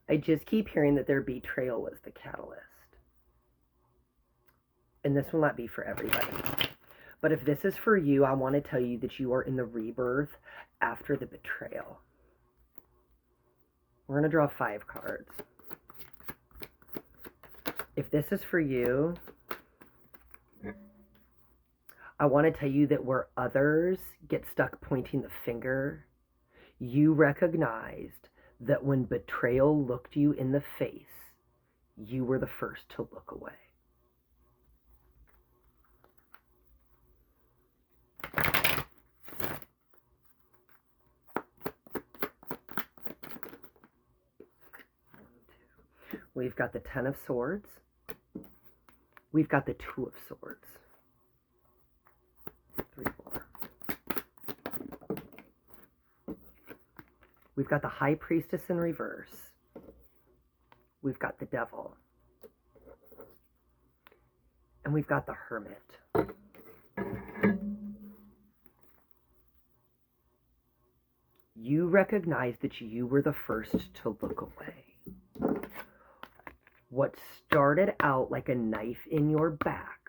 I just keep hearing that their betrayal was the catalyst. And this will not be for everybody. But if this is for you, I want to tell you that you are in the rebirth after the betrayal. We're going to draw 5 cards. If this is for you, I want to tell you that where others get stuck pointing the finger, you recognized that when betrayal looked you in the face, you were the first to look away. We've got the 10 of Swords. We've got the 2 of Swords. 3, 4. We've got the High Priestess in reverse. We've got the Devil. And we've got the Hermit. You recognize that you were the first to look away. What started out like a knife in your back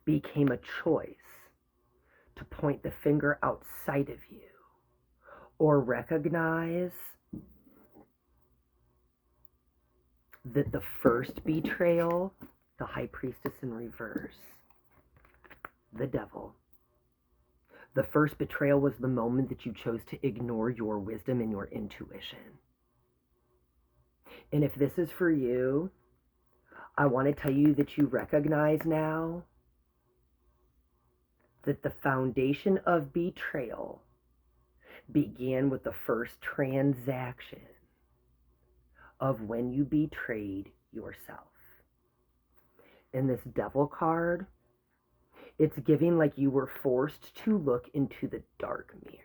became a choice to point the finger outside of you or recognize that the first betrayal, the High Priestess in reverse, the Devil, the first betrayal was the moment that you chose to ignore your wisdom and your intuition. And if this is for you, I want to tell you that you recognize now that the foundation of betrayal began with the first transaction of when you betrayed yourself. In this Devil card, it's giving like you were forced to look into the dark mirror.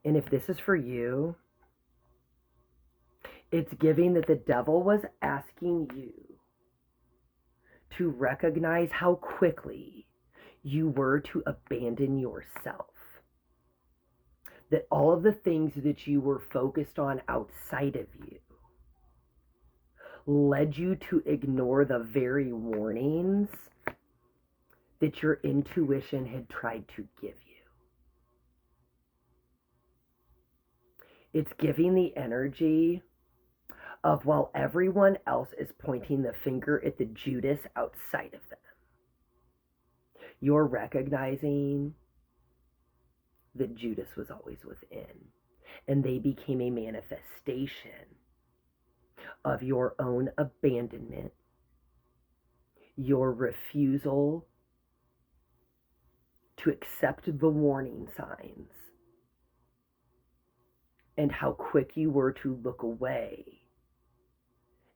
And if this is for you, it's giving that the Devil was asking you to recognize how quickly you were to abandon yourself. That all of the things that you were focused on outside of you led you to ignore the very warnings that your intuition had tried to give you. It's giving the energy of while everyone else is pointing the finger at the Judas outside of them, you're recognizing that Judas was always within, and they became a manifestation of your own abandonment, your refusal to accept the warning signs, and how quick you were to look away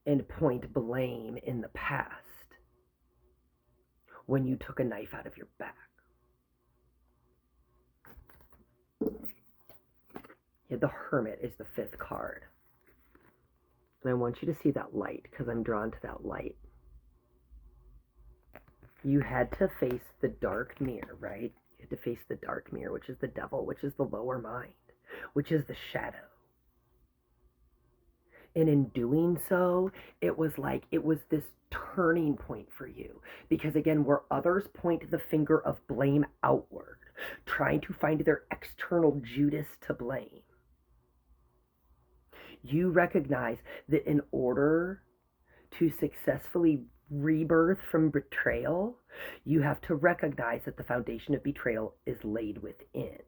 and point blame in the past when you took a knife out of your back. Yeah, the Hermit is the 5th card. And I want you to see that light because I'm drawn to that light. You had to face the dark mirror, right? You had to face the dark mirror, which is the Devil, which is the lower mind, which is the shadow. And in doing so, it was this turning point for you. Because again, where others point the finger of blame outward, trying to find their external Judas to blame, you recognize that in order to successfully rebirth from betrayal, you have to recognize that the foundation of betrayal is laid within.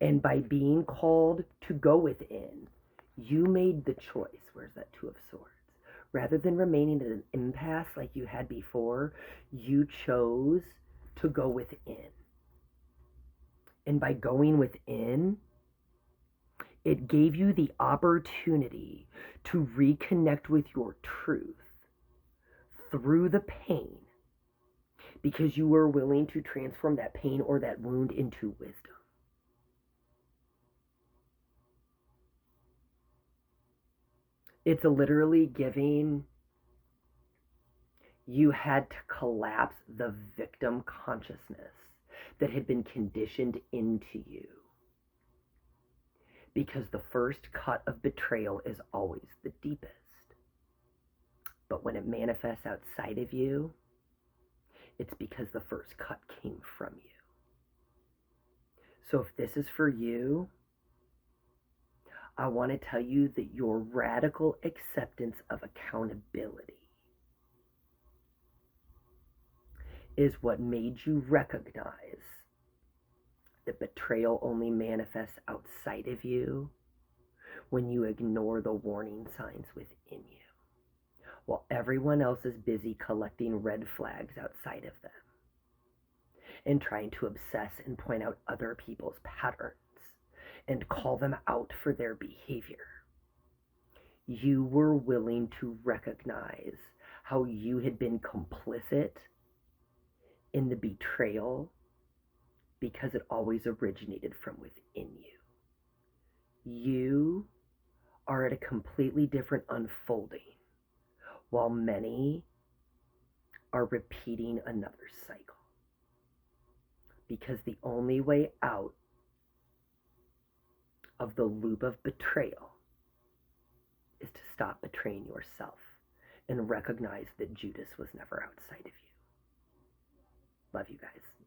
And by being called to go within, you made the choice. Where's that 2 of Swords? Rather than remaining at an impasse like you had before, you chose to go within. And by going within, it gave you the opportunity to reconnect with your truth through the pain, because you were willing to transform that pain or that wound into wisdom. It's literally giving you had to collapse the victim consciousness that had been conditioned into you. Because the first cut of betrayal is always the deepest. But when it manifests outside of you, it's because the first cut came from you. So if this is for you, I want to tell you that your radical acceptance of accountability is what made you recognize that betrayal only manifests outside of you when you ignore the warning signs within you, while everyone else is busy collecting red flags outside of them and trying to obsess and point out other people's patterns and call them out for their behavior. You were willing to recognize how you had been complicit in the betrayal because it always originated from within you. You are at a completely different unfolding, while many are repeating another cycle. Because the only way out of the loop of betrayal is to stop betraying yourself and recognize that Judas was never outside of you. Love you guys.